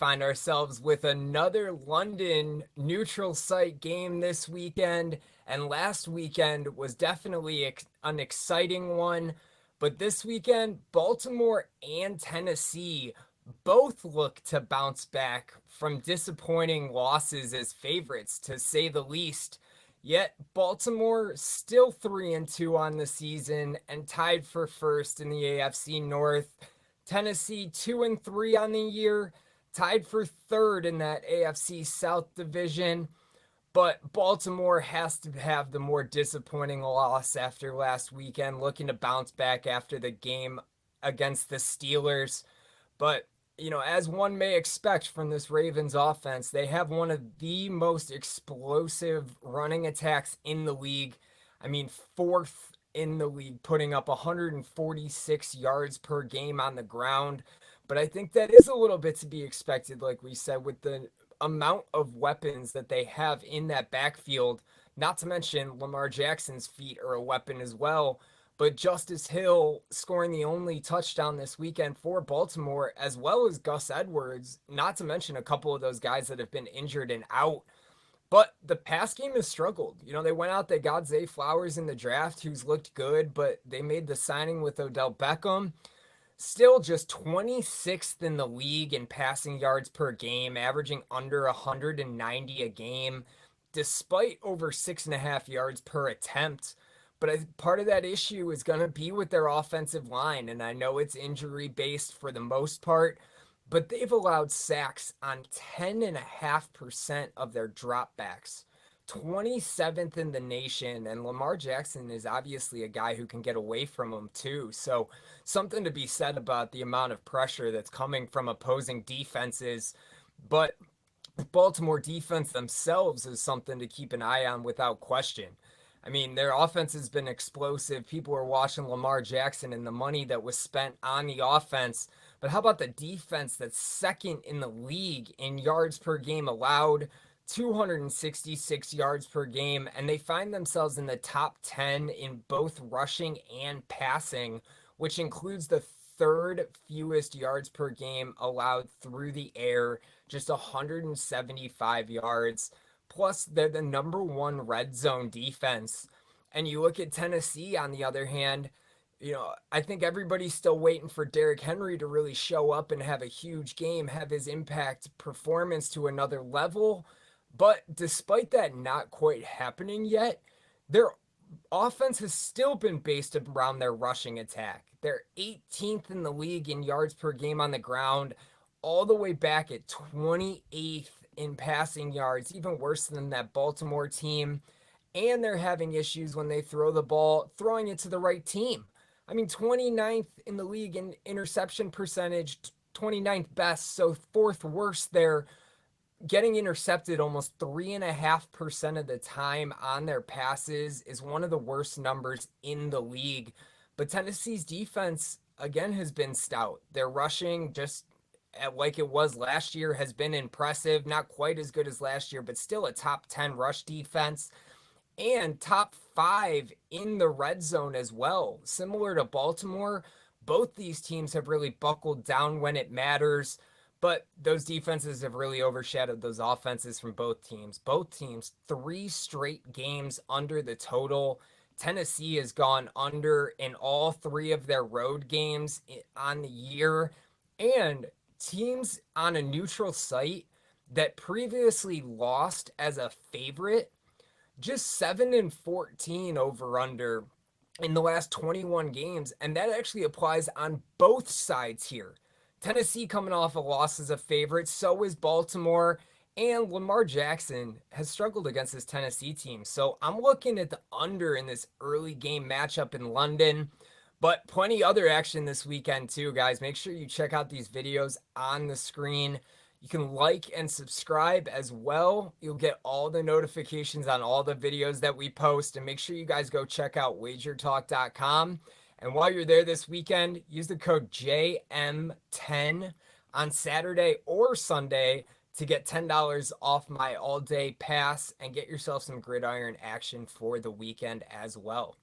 find ourselves with another London neutral site game this weekend. And last weekend was definitely an exciting one. But this weekend, Baltimore and Tennessee both look to bounce back from disappointing losses as favorites, to say the least. Yet Baltimore still 3-2 on the season and tied for first in the AFC North. Tennessee 2-3 on the year, tied for third in that AFC South division. But Baltimore has to have the more disappointing loss after last weekend, looking to bounce back after the game against the Steelers. But, as one may expect from this Ravens offense, they have one of the most explosive running attacks in the league. I mean, fourth in the league, putting up 146 yards per game on the ground. But I think that is a little bit to be expected, like we said, with the amount of weapons that they have in that backfield. Not to mention Lamar Jackson's feet are a weapon as well. But Justice Hill scoring the only touchdown this weekend for Baltimore, as well as Gus Edwards, not to mention a couple of those guys that have been injured and out. But the pass game has struggled. They went out, they got Zay Flowers in the draft, who's looked good, but they made the signing with Odell Beckham. Still just 26th in the league in passing yards per game, averaging under 190 a game, despite over 6.5 yards per attempt. But part of that issue is going to be with their offensive line. And I know it's injury based for the most part, but they've allowed sacks on 10.5% of their dropbacks. 27th in the nation, and Lamar Jackson is obviously a guy who can get away from him too. So something to be said about the amount of pressure that's coming from opposing defenses. But Baltimore defense themselves is something to keep an eye on without question. I mean, their offense has been explosive. People are watching Lamar Jackson and the money that was spent on the offense. But how about the defense that's second in the league in yards per game allowed? 266 yards per game, and they find themselves in the top 10 in both rushing and passing, which includes the third fewest yards per game allowed through the air, just 175 yards. Plus, they're the number one red zone defense. And you look at Tennessee, on the other hand, I think everybody's still waiting for Derrick Henry to really show up and have a huge game, have his impact performance to another level. But despite that not quite happening yet, their offense has still been based around their rushing attack. They're 18th in the league in yards per game on the ground, all the way back at 28th in passing yards, even worse than that Baltimore team. And they're having issues when they throw the ball, throwing it to the right team. I mean, 29th in the league in interception percentage, 29th best, so fourth worst there, getting intercepted almost 3.5% of the time on their passes is one of the worst numbers in the league. But Tennessee's defense, again, has been stout. Their rushing, just like it was last year, has been impressive. Not quite as good as last year, but still a top 10 rush defense and top 5 in the red zone as well. Similar to Baltimore, both these teams have really buckled down when it matters. But those defenses have really overshadowed those offenses from both teams. Both teams, 3 straight games under the total. Tennessee has gone under in all 3 of their road games on the year. And teams on a neutral site that previously lost as a favorite, just 7-14 over under in the last 21 games. And that actually applies on both sides here. Tennessee coming off a loss as a favorite, so is Baltimore, and Lamar Jackson has struggled against this Tennessee team. So I'm looking at the under in this early game matchup in London, but plenty other action this weekend too, guys. Make sure you check out these videos on the screen. You can like and subscribe as well. You'll get all the notifications on all the videos that we post, and make sure you guys go check out wagertalk.com. And while you're there this weekend, use the code JM10 on Saturday or Sunday to get $10 off my all-day pass and get yourself some gridiron action for the weekend as well.